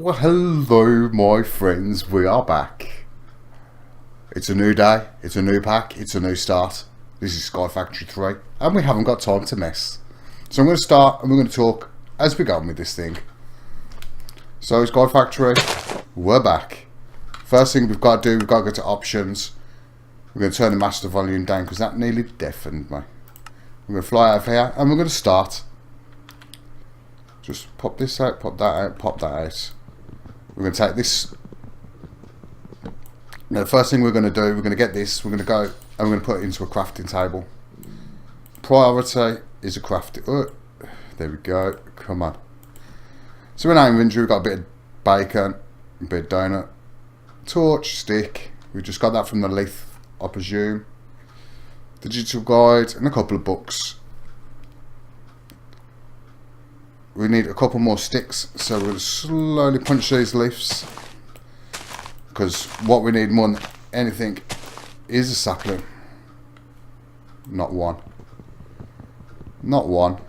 Well, hello my friends, we are back. It's a new day, it's a new pack, it's a new start. This is Skyfactory 3 and we haven't got time to mess. So I'm going to start and we're going to talk as we go on with this thing. So Skyfactory, we're back. First thing we've got to do, we've got to go to options. We're going to turn the master volume down because that nearly deafened me. We're going to fly out of here and we're going to start. Just pop this out, pop that out, pop that out. We're going to take this. Now the first thing we're going to do, we're going to get this, we're going to go and we're going to put it into a crafting table. Priority is a crafting. Oh, there we go. Come on. So in our inventory we've got a bit of bacon, a bit of donut, torch, stick. We just got that from the Leaf, I presume. The digital guide and a couple of books. We need a couple more sticks, so we'll slowly punch these leaves. Because what we need more than anything is a sapling. Not one. Not one.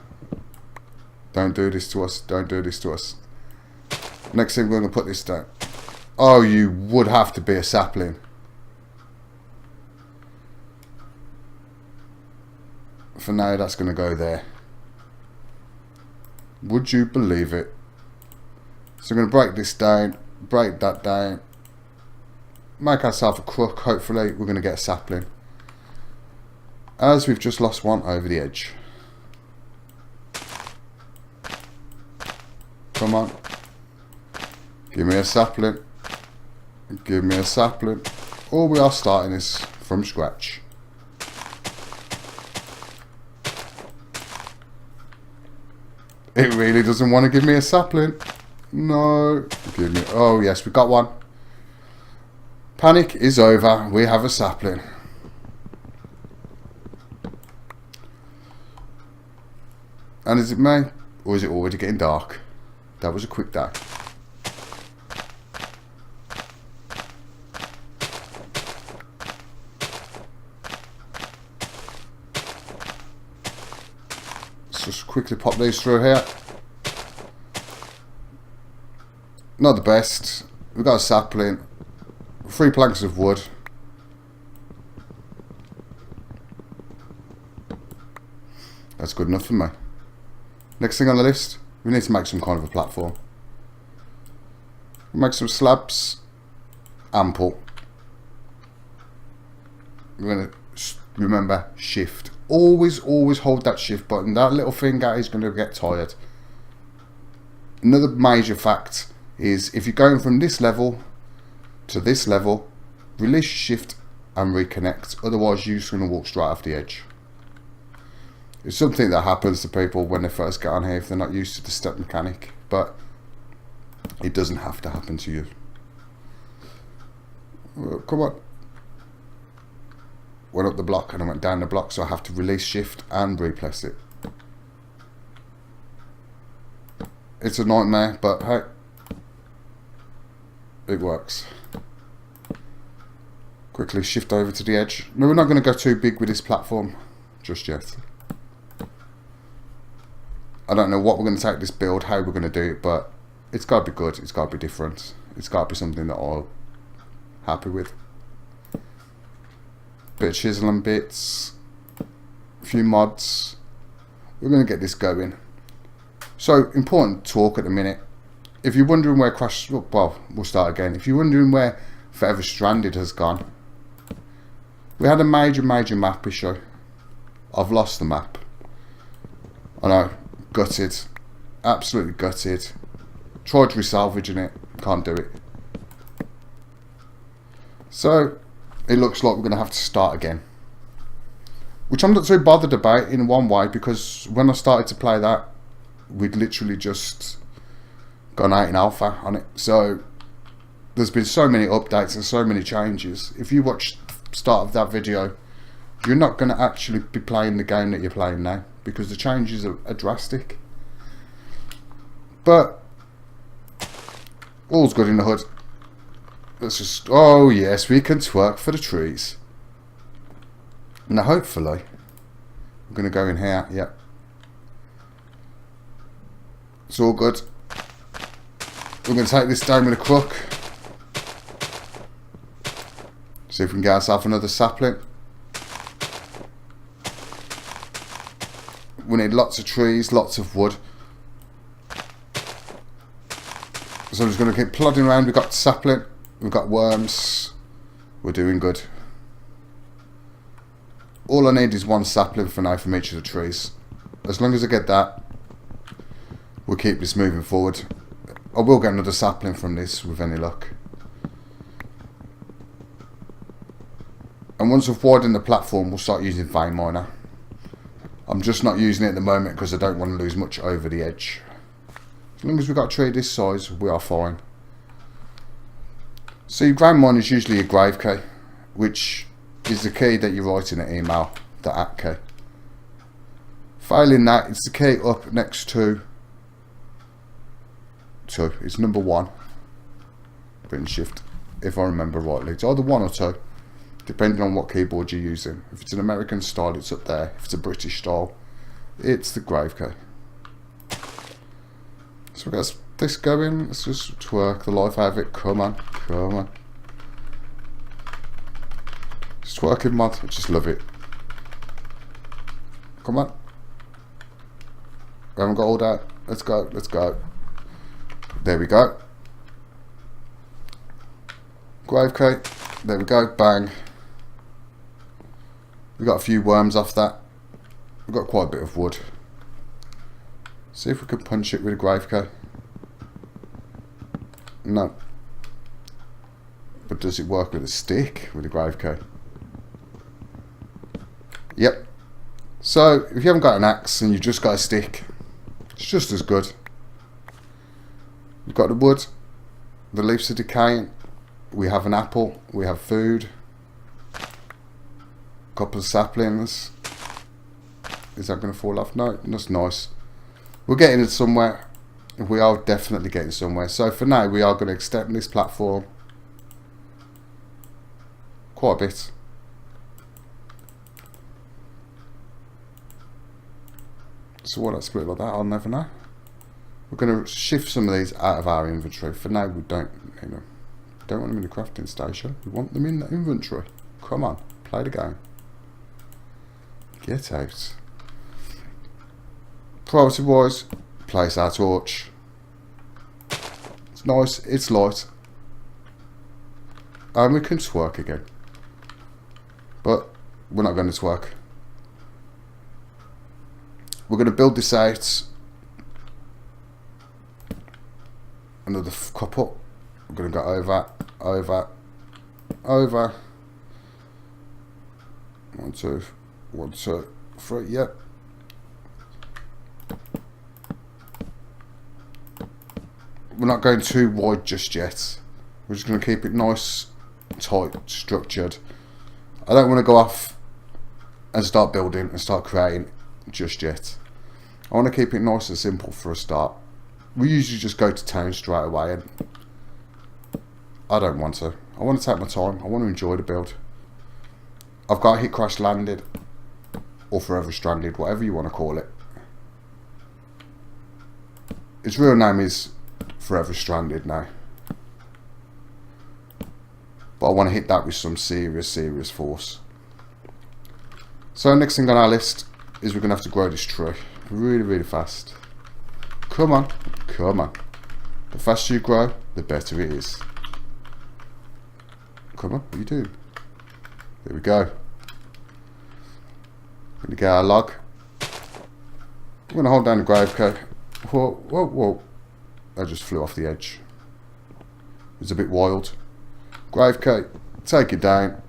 Don't do this to us. Don't do this to us. Next thing we're going to put this down. Oh, you would have to be a sapling. For now, that's going to go there. Would you believe it? So I'm going to break this down, break that down, make ourselves a crook. Hopefully we're going to get a sapling, as we've just lost one over the edge. Come on, give me a sapling, give me a sapling. All we are starting is from scratch. It really doesn't want to give me a sapling. No. Give me. Oh yes, we got one. Panic is over. We have a sapling. And is it me? Or is it already getting dark? That was a quick day. Just quickly pop these through here. Not the best. We've got a sapling, 3 planks of wood. That's good enough for me. Next thing on the list, we need to make some kind of a platform. Make some slabs. Ample. We're going to remember shift. Always hold that shift button. That little finger is going to get tired. Another major fact is if you're going from this level to this level, release shift and reconnect. Otherwise you're just going to walk straight off the edge. It's something that happens to people when they first get on here if they're not used to the step mechanic. But it doesn't have to happen to you. Come on. Went up the block and I went down the block, so I have to release shift and replace it. It's a nightmare, but hey, it works. Quickly shift over to the edge. No, we're not going to go too big with this platform just yet. I don't know what we're going to take this build, how we're going to do it, but it's got to be good, it's got to be different, it's got to be something that I'm happy with. Bit of chiseling bits, a few mods. We're going to get this going. So, important talk at the minute. If you're wondering where Crash... Well, we'll start again. If you're wondering where Forever Stranded has gone, we had a major map issue. I've lost the map. I know, gutted. Absolutely gutted. Tried resalvaging it, can't do it. So, it looks like we're going to have to start again. Which I'm not too bothered about in one way, because when I started to play that, we'd literally just gone out in alpha on it. So there's been so many updates and so many changes. If you watch the start of that video, you're not going to actually be playing the game that you're playing now, because the changes are drastic. But all's good in the hood. Let's just, oh yes, we can twerk for the trees. Now hopefully, I'm going to go in here, yep. It's all good. We're going to take this down with a crook. See if we can get ourselves another sapling. We need lots of trees, lots of wood. So I'm just going to keep plodding around. We've got sapling, we've got worms. We're doing good. All I need is one sapling for now from each of the trees. As long as I get that, we'll keep this moving forward. I will get another sapling from this with any luck. And once I've widened the platform, we'll start using vein miner. I'm just not using it at the moment because I don't want to lose much over the edge. As long as we've got a tree this size, we are fine. So your ground mine is usually a grave key, which is the key that you write in an email, the @ key. Failing that, it's the key up next to it's number 1. Print shift, if I remember rightly. It's either 1 or 2, depending on what keyboard you're using. If it's an American style, it's up there. If it's a British style, it's the grave key. So we got this going. Let's just twerk the life out of it. Come on, come on. Just twerking mod. I just love it. Come on. We haven't got all that. Let's go. Let's go. There we go. Grave key. There we go. Bang. We got a few worms off that. We've got quite a bit of wood. See if we can punch it with a grave key. No. But does it work with a stick with a grave key? Yep. So if you haven't got an axe and you've just got a stick, it's just as good. We've got the wood. The leaves are decaying. We have an apple. We have food. A couple of saplings. Is that going to fall off? No, that's nice. We're getting it somewhere. We are definitely getting somewhere. So for now, we are going to extend this platform quite a bit. So why not split like that? I'll never know. We're going to shift some of these out of our inventory. For now, we don't, don't want them in the crafting station. We want them in the inventory. Come on, play the game. Get out. Priority wise, place our torch. It's nice, it's light. And we can twerk again. But we're not going to twerk. We're going to build this out. Another couple. We're going to go over, over, over. 1, 2, 1, 2, 3. Yep. We're not going too wide just yet. We're just going to keep it nice, tight, structured. I don't want to go off and start building and start creating just yet. I want to keep it nice and simple for a start. We usually just go to town straight away, and I don't want to. I want to take my time. I want to enjoy the build. I've got hit crash landed or forever stranded, whatever you want to call it. Its real name is forever stranded now, but I want to hit that with some serious force. So next thing on our list is we're going to have to grow this tree really fast. Come on, come on. The faster you grow, the better it is. Come on, what are you doing? There we go. Going to get our log. I'm going to hold down the grave key. Whoa, whoa, whoa. That just flew off the edge. It was a bit wild. Grave key, take it down.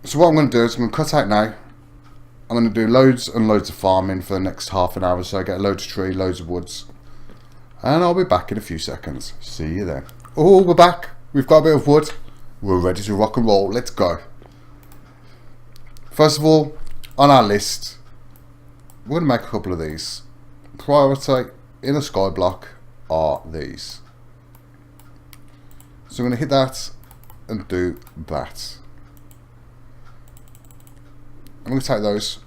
So what I'm going to do is I'm going to cut out now. I'm going to do loads and loads of farming for the next half an hour, so I get loads of tree, loads of woods. And I'll be back in a few seconds. See you then. Oh, we're back. We've got a bit of wood. We're ready to rock and roll. Let's go. First of all, on our list, we're going to make a couple of these. Priority in a skyblock are these. So I'm going to hit that and do that. I'm going to take those.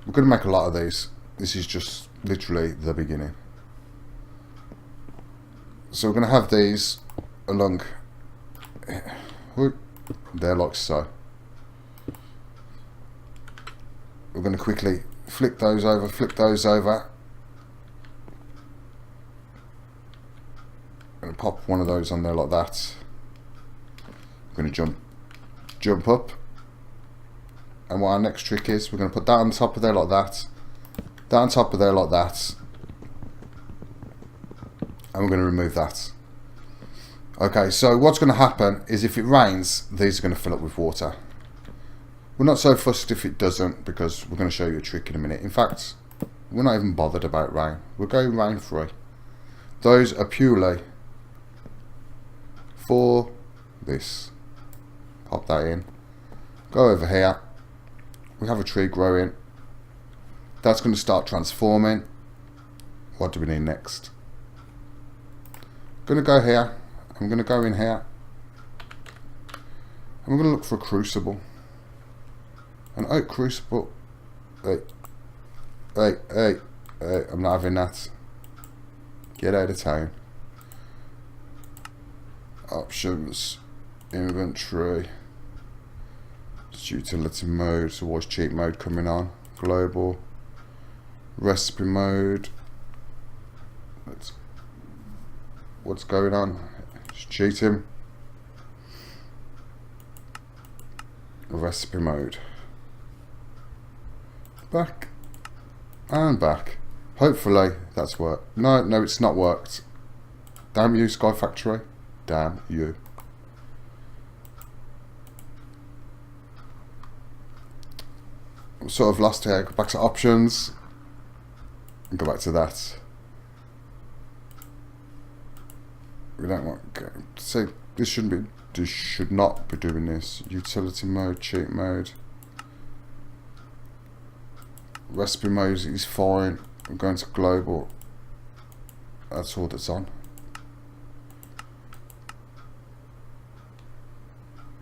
We're going to make a lot of these. This is just literally the beginning. So we're going to have these along there like so. We're going to quickly flick those over, and pop one of those on there like that. I'm going to jump up, and what our next trick is, we're going to put that on top of there like that, that on top of there like that, and we're going to remove that. Okay, so what's going to happen is if it rains, these are going to fill up with water. We're not so fussed if it doesn't, because we're going to show you a trick in a minute. In fact, we're not even bothered about rain. We're going rain free. Those are purely for this. Pop that in. Go over here. We have a tree growing. That's going to start transforming. What do we need next? I'm going to go here. I'm going to go in here. And we're going to look for a crucible. An oak crucible. Hey, I'm not having that. Get out of town. Options. Inventory. It's utility mode. So what's cheat mode coming on? Global. Recipe mode. What's going on? It's cheating. Recipe mode. Back. And back. Hopefully that's worked. No, it's not worked. Damn you, Skyfactory. Damn you. I'm sort of lost here. Go back to options. And go back to that. We don't want. So this shouldn't be. This should not be doing this. Utility mode, cheat mode. Recipe mode is fine. I'm going to global. That's all that's on.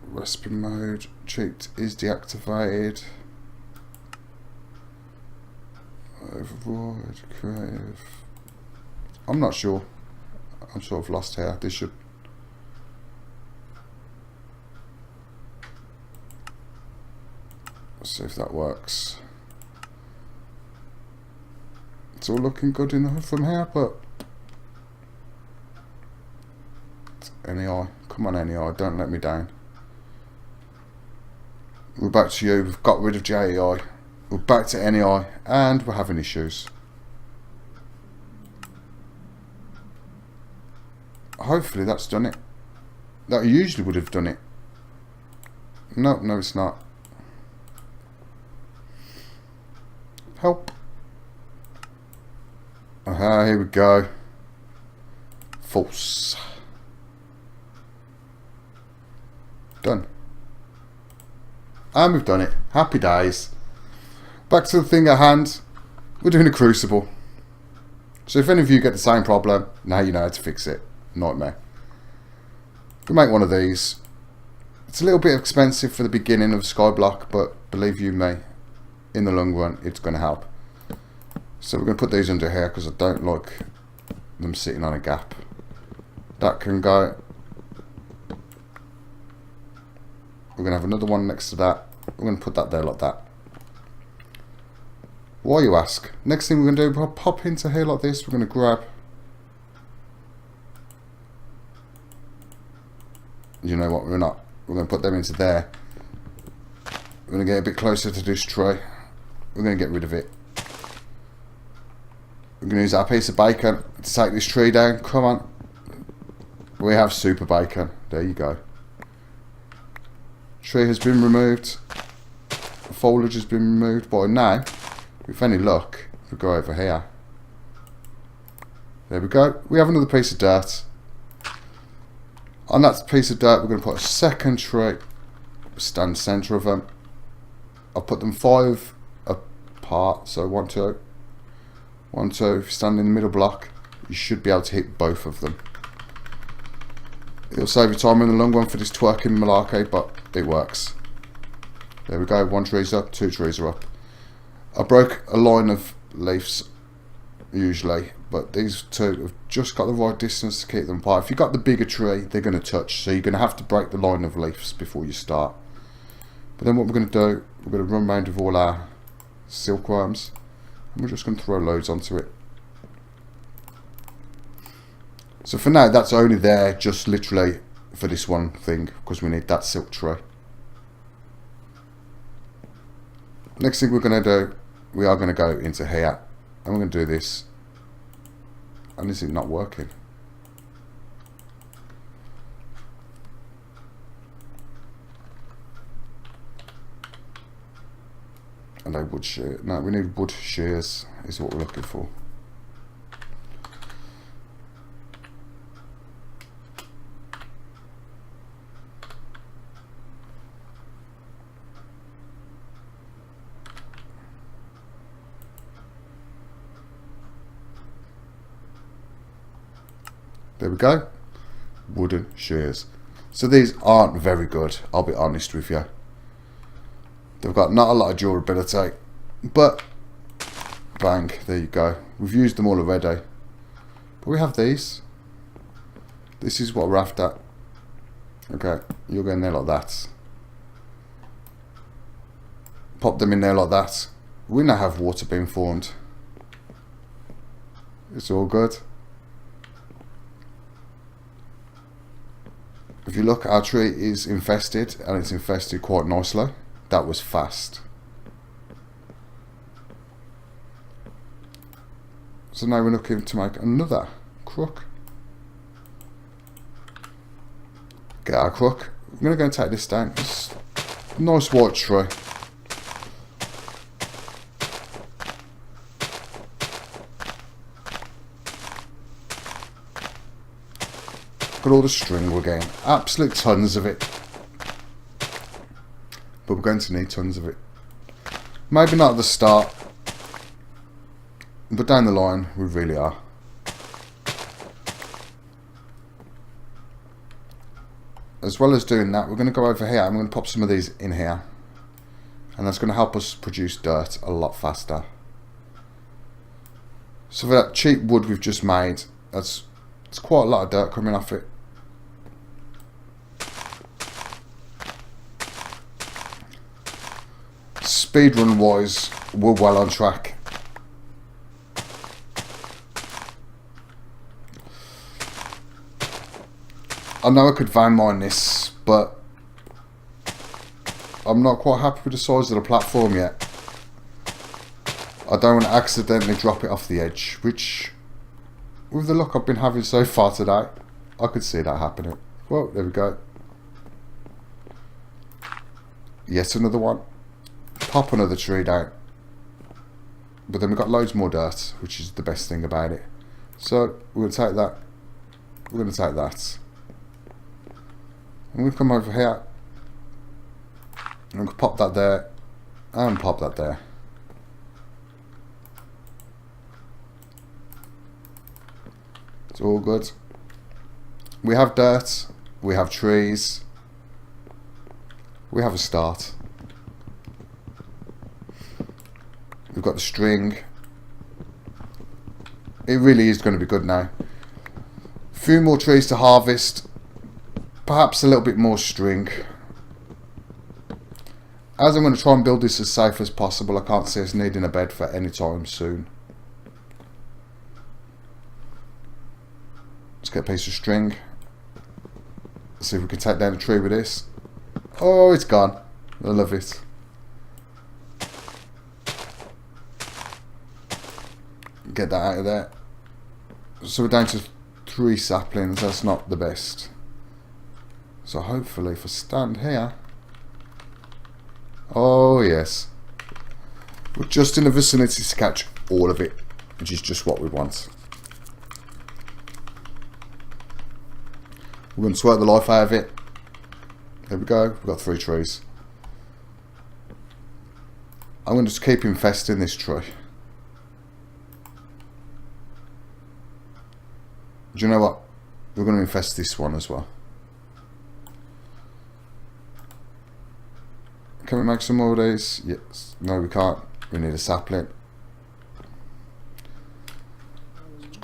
Recipe mode, cheat is deactivated. Override, creative. I'm not sure. I'm sort of lost here. This should. Let's see if that works. It's all looking good enough from here, but NEI, come on NEI, don't let me down. We're back to you. We've got rid of JEI. We're back to NEI, and we're having issues. Hopefully that's done it. That usually would have done it. No, it's not. Help. Aha, here we go. False. Done. And we've done it. Happy days. Back to the thing at hand. We're doing a crucible. So if any of you get the same problem, now you know how to fix it. Nightmare. We make one of these. It's a little bit expensive for the beginning of skyblock, but believe you me, in the long run, it's going to help. So we're going to put these under here because I don't like them sitting on a gap. That can go. We're going to have another one next to that. We're going to put that there like that. Why, you ask? Next thing we're going to do, we'll pop into here like this. We're going to grab. You know what? We're not. We're going to put them into there. We're going to get a bit closer to this tray. We're going to get rid of it. We're going to use our piece of bacon to take this tree down. Come on. We have super bacon. There you go. Tree has been removed. The foliage has been removed. But now, with any luck, if we go over here. There we go. We have another piece of dirt. On that piece of dirt, we're going to put a second tree. Stand centre of them. I'll put them 5 apart. So 1, 2. 1, 2, if you stand in the middle block, you should be able to hit both of them. It'll save you time in the long run for this twerking malarkey, but it works. There we go, 1 tree's up, 2 trees are up. I broke a line of leaves usually, but these two have just got the right distance to keep them apart. If you've got the bigger tree, they're going to touch, so you're going to have to break the line of leaves before you start. But then what we're going to do, we're going to run around with all our silkworms, and we're just going to throw loads onto it. So for now, that's only there just literally for this one thing, because we need that silk tree. Next thing we're going to do, we are going to go into here, and we're going to do this. And is it not working? And they wood shear. No, we need wood shears is what we're looking for. There we go. Wooden shears. So these aren't very good, I'll be honest with you. They've got not a lot of durability, but bang, there you go. We've used them all already. But we have these. This is what we're after. Okay, you'll go in there like that. Pop them in there like that. We now have water being formed. It's all good. If you look, our tree is infested, and it's infested quite nicely. That was fast. So now we're looking to make another crook. Get our crook. I'm going to go and take this down. It's a nice white tree. Look at all the string we're getting. Absolute tons of it. But we're going to need tons of it. Maybe not at the start, but down the line we really are. As well as doing that, we're going to go over here and we're going to pop some of these in here, and that's going to help us produce dirt a lot faster. So for that cheap wood we've just made, it's quite a lot of dirt coming off it. Speedrun wise, we're well on track. I know I could van mine this, but I'm not quite happy with the size of the platform yet. I don't want to accidentally drop it off the edge, which, with the luck I've been having so far today, I could see that happening. Well, there we go. Yet another one. Pop another tree down. But then we've got loads more dirt, which is the best thing about it. So we're going to take that. We're going to take that. And we've come over here. And we can pop that there. And pop that there. It's all good. We have dirt. We have trees. We have a start. We've got the string. It really is going to be good now. A few more trees to harvest. Perhaps a little bit more string. As I'm going to try and build this as safe as possible, I can't see us needing a bed for any time soon. Let's get a piece of string. Let's see if we can take down a tree with this. Oh, it's gone. I love it. Get that out of there. So we're down to 3 saplings. That's not the best. So hopefully if I stand here. Oh yes. We're just in the vicinity to catch all of it, which is just what we want. We're going to sweat the life out of it. There we go. We've got 3 trees. I'm going to just keep infesting this tree. Do you know what? We're going to infest this one as well. Can we make some more of these? Yes. No, we can't. We need a sapling.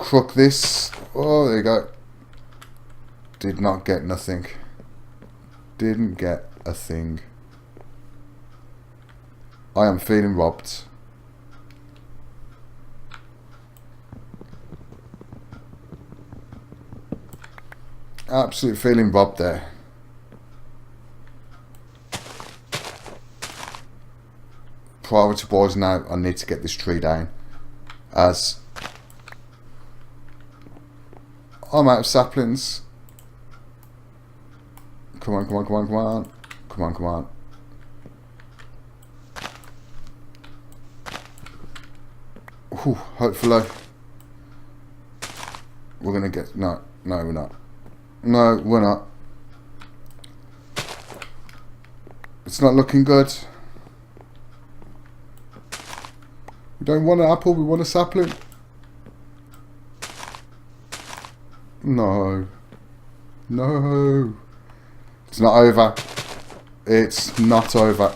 crook this. Oh, there you go. Did not get nothing. Didn't get a thing. I am feeling robbed. Absolutely feeling robbed there. Priority wise now, I need to get this tree down, as I'm out of saplings. Come on, come on, come on, come on. Come on, come on. Whew, hopefully we're gonna get... No, we're not. No, we're not. It's not looking good. We don't want an apple, we want a sapling. No. No. It's not over. It's not over.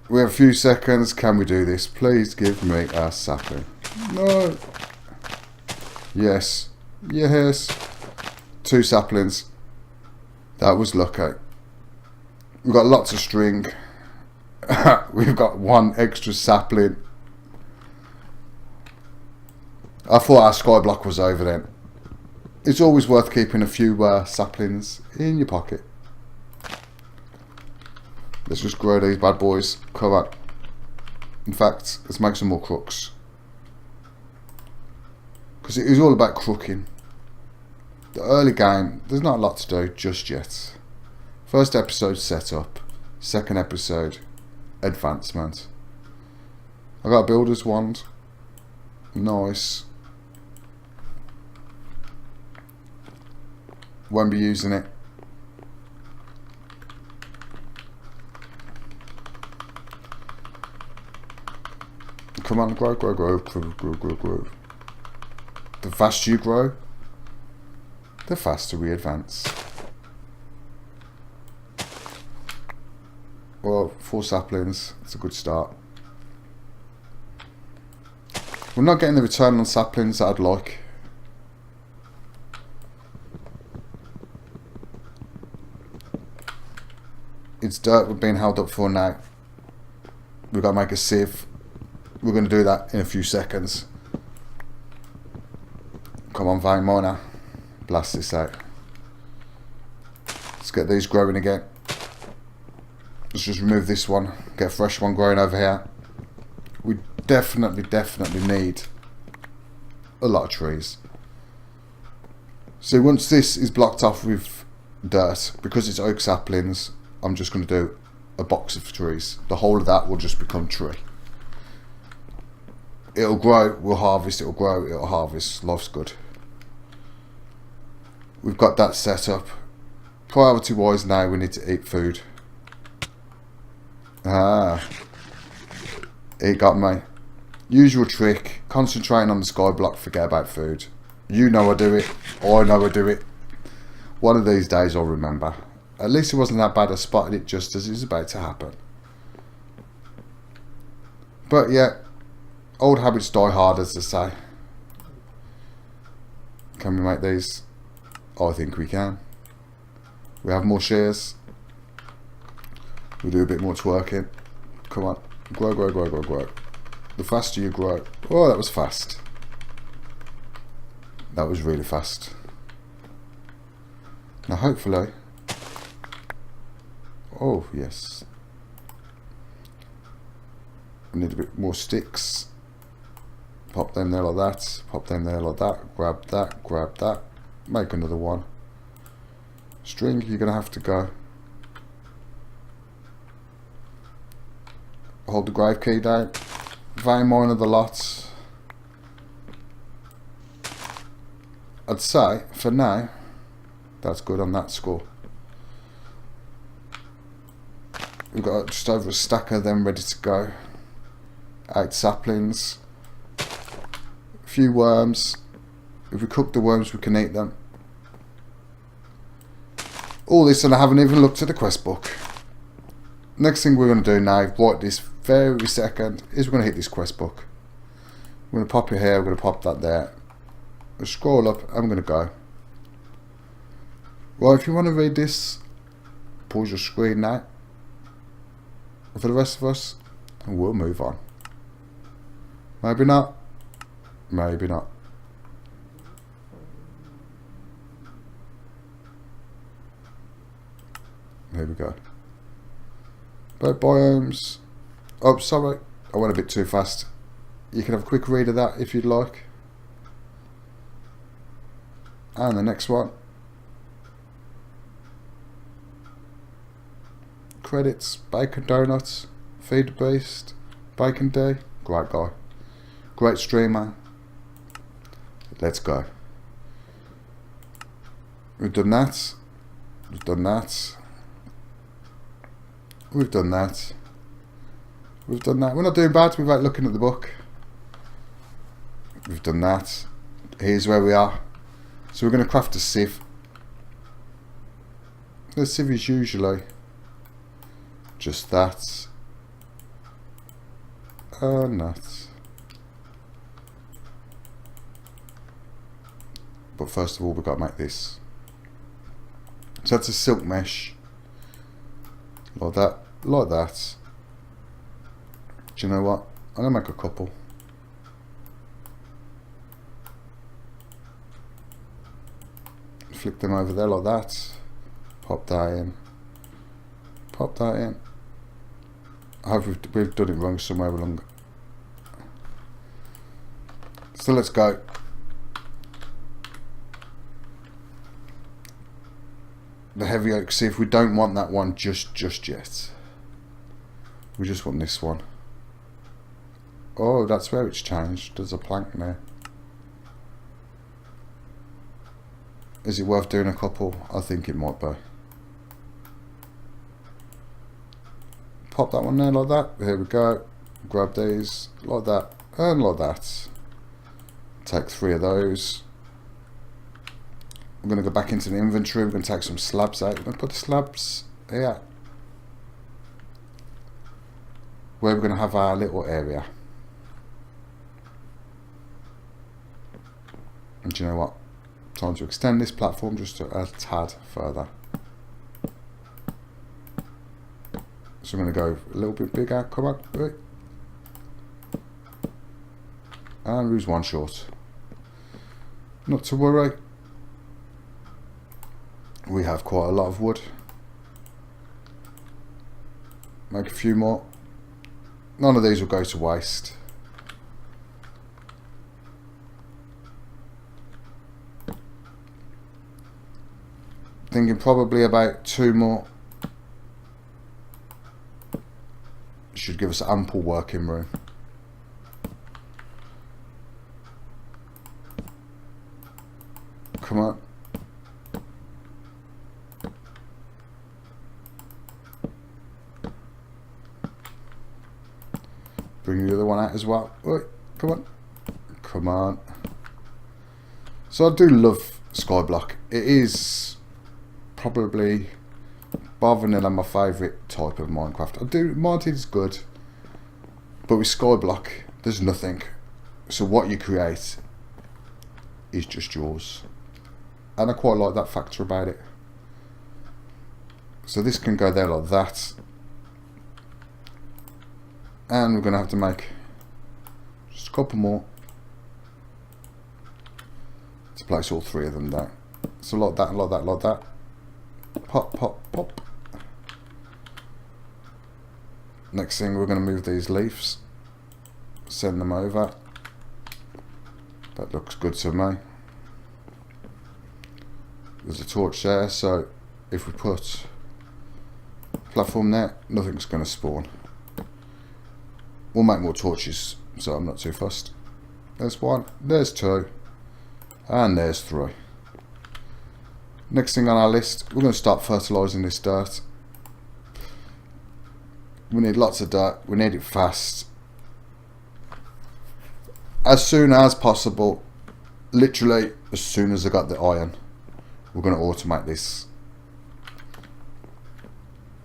We have a few seconds. Can we do this? Please give me a sapling. No. Yes. Yes. 2 saplings. That was lucky. We've got lots of string. We've got 1 extra sapling. I thought our skyblock was over then. It's always worth keeping a few saplings in your pocket. Let's just grow these bad boys. Come on. In fact, let's make some more crooks. Because it is all about crooking. The early game, there's not a lot to do just yet. First episode set up. Second episode, advancement. I got a builder's wand. Nice. Won't be using it. Come on, grow, grow, grow, grow, grow, grow, grow. The faster you grow, the faster we advance. Well, 4 saplings, it's a good start. We're not getting the return on saplings that I'd like. It's dirt we're being held up for now. We've got to make a sieve. We're going to do that in a few seconds. Come on, vine miner. Blast this out. Let's get these growing again. Let's just remove this one. Get a fresh one growing over here. We definitely need a lot of trees. So once this is blocked off with dirt, because it's oak saplings, I'm just going to do a box of trees. The whole of that will just become tree. It'll grow, we'll harvest, it'll grow, it'll harvest. Life's good. We've got that set up. Priority wise now, we need to eat food. Ah. It got me. Usual trick, concentrating on the skyblock, forget about food. You know I do it, I know I do it. One of these days I'll remember. At least it wasn't that bad, I spotted it just as it was about to happen. But yeah, old habits die hard, as they say. Can we make these? Oh, I think we can. We have more shares. We'll do a bit more twerking. Come on. Grow, grow, grow, grow, grow. The faster you grow. Oh, that was fast. That was really fast. Now hopefully... Oh, yes. We need a bit more sticks. Pop them there like that. Pop them there like that. Grab that. Grab that. Make another one. String, you're going to have to go. Hold the grave key down. Vein mine of the lot. I'd say, for now, that's good on that score. We've got just over a stack of them ready to go. 8 saplings. A few worms. If we cook the worms, we can eat them. All this, and I haven't even looked at the quest book. Next thing we're going to do now, right this very second, is we're going to hit this quest book. I'm going to pop it here, I'm going to pop that there. I'll scroll up, I'm going to go. Well, if you want to read this, pause your screen now. For the rest of us, and we'll move on. Maybe not. Maybe not. Here we go. Boat biomes. Oh, sorry. I went a bit too fast. You can have a quick read of that if you'd like. And the next one. Credits. Bacon Donuts. Feed the Beast. Bacon Day. Great guy. Great streamer. Let's go. We've done that. We've done that. We've done that. We've done that. We're not doing bad without looking at the book. We've done that. Here's where we are. So we're going to craft a sieve. The sieve is usually just that. And that. But first of all, we've got to make this. So that's a silk mesh. Like that. Like that. Do you know what? I'm going to make a couple. Flick them over there like that. Pop that in. Pop that in. I hope we've done it wrong somewhere along. So let's go. The heavy oak sieve, we don't want that one just yet. We just want this one. Oh, that's where it's changed. There's a plank there. Is it worth doing a couple? I think it might be. Pop that one there like that. Here we go. Grab these like that and like that. Take 3 of those. I'm going to go back into the inventory. We're going to take some slabs out. We're going to put the slabs here. Where we're going to have our little area. And do you know what? Time to extend this platform just a tad further. So I'm going to go a little bit bigger. Come on. Wait. And lose one short. Not to worry. We have quite a lot of wood. Make a few more. None of these will go to waste. Thinking probably about 2 more. Should give us ample working room. Come on. Bring the other one out as well. Wait, come on. Come on. So I do love skyblock. It is probably bar vanilla my favourite type of Minecraft. Monted is good, but with skyblock there's nothing. So what you create is just yours. And I quite like that factor about it. So this can go there like that. And we're going to have to make just a couple more to place all 3 of them down. So like that, like that, like that. Pop, pop, pop. Next thing, we're going to move these leaves. Send them over. That looks good to me. There's a torch there, so if we put a platform there, nothing's going to spawn. We'll make more torches, so I'm not too fussed. There's 1, there's 2, and there's 3. Next thing on our list, we're going to start fertilising this dirt. We need lots of dirt, we need it fast. As soon as possible, literally as soon as I got the iron, we're going to automate this.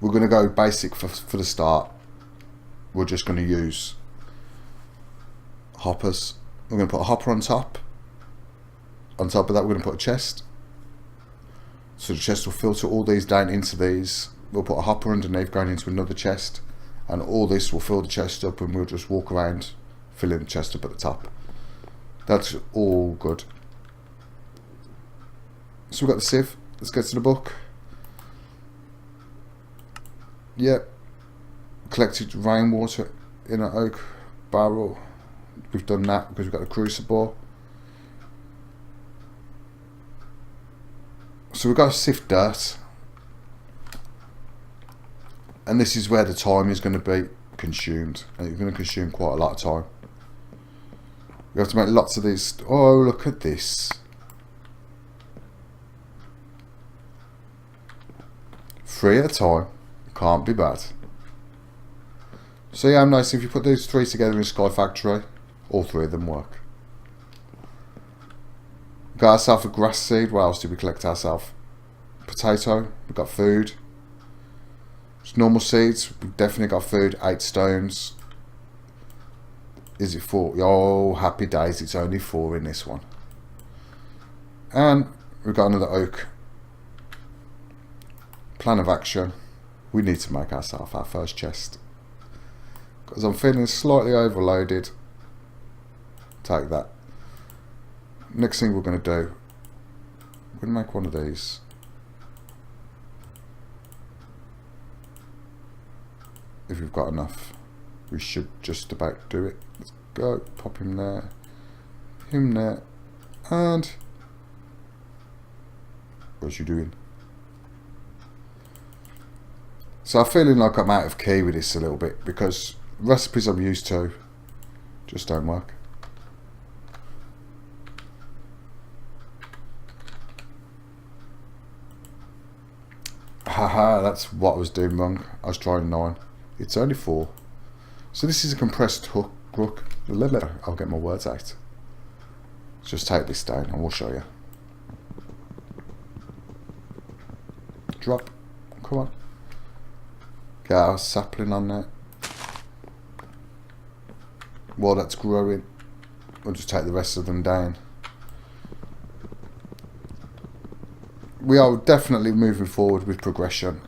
We're going to go basic for the start. We're just going to use hoppers. We're going to put a hopper on top. On top of that, we're going to put a chest. So the chest will filter all these down into these. We'll put a hopper underneath going into another chest. And all this will fill the chest up, and we'll just walk around filling the chest up at the top. That's all good. So we've got the sieve. Let's get to the book. Yep. Collected rainwater in an oak barrel. We've done that because we've got the crucible. So we've got to sift dirt. And this is where the time is going to be consumed. And it's going to consume quite a lot of time. We have to make lots of these. Oh, look at this. 3 at a time. Can't be bad. So yeah, I'm nice. If you put these 3 together in Sky Factory, all 3 of them work. Got ourselves a grass seed. What else did we collect ourselves? Potato. We've got food. Just normal seeds. We've definitely got food. 8 stones. Is it 4? Oh, happy days. It's only 4 in this one. And we've got another oak. Plan of action. We need to make ourselves our first chest. Because I'm feeling slightly overloaded. Take that. Next thing we're going to do. We're going to make one of these. If we've got enough. We should just about do it. Let's go. Pop him there. Him there. And... what's you doing? So I'm feeling like I'm out of key with this a little bit, because recipes I'm used to just don't work. Haha, that's what I was doing wrong. I was trying 9. It's only 4. So this is a compressed hook. I'll get my words out. Just take this down and we'll show you. Drop. Come on. Get our sapling on there. While that's growing, we'll just take the rest of them down. We are definitely moving forward with progression.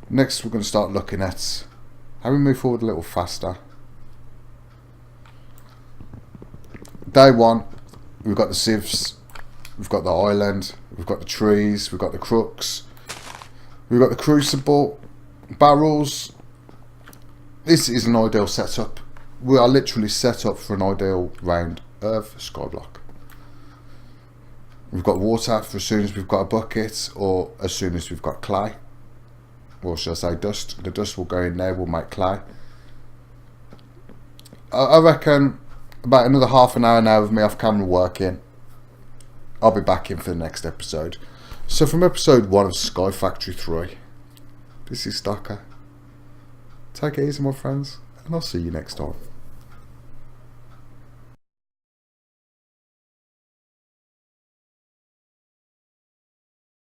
Next we're going to start looking at how we move forward a little faster. Day 1, we've got the sieves, we've got the island, we've got the trees, we've got the crooks, we've got the crucible, barrels. This is an ideal setup. We are literally set up for an ideal round of skyblock. We've got water for as soon as we've got a bucket, or as soon as we've got clay. Or should I say dust? The dust will go in there, we'll make clay. I reckon about another half an hour now of me off camera working. I'll be back in for the next episode. So from episode 1 of Sky Factory 3, this is Stocker. Take it easy, my friends, and I'll see you next time.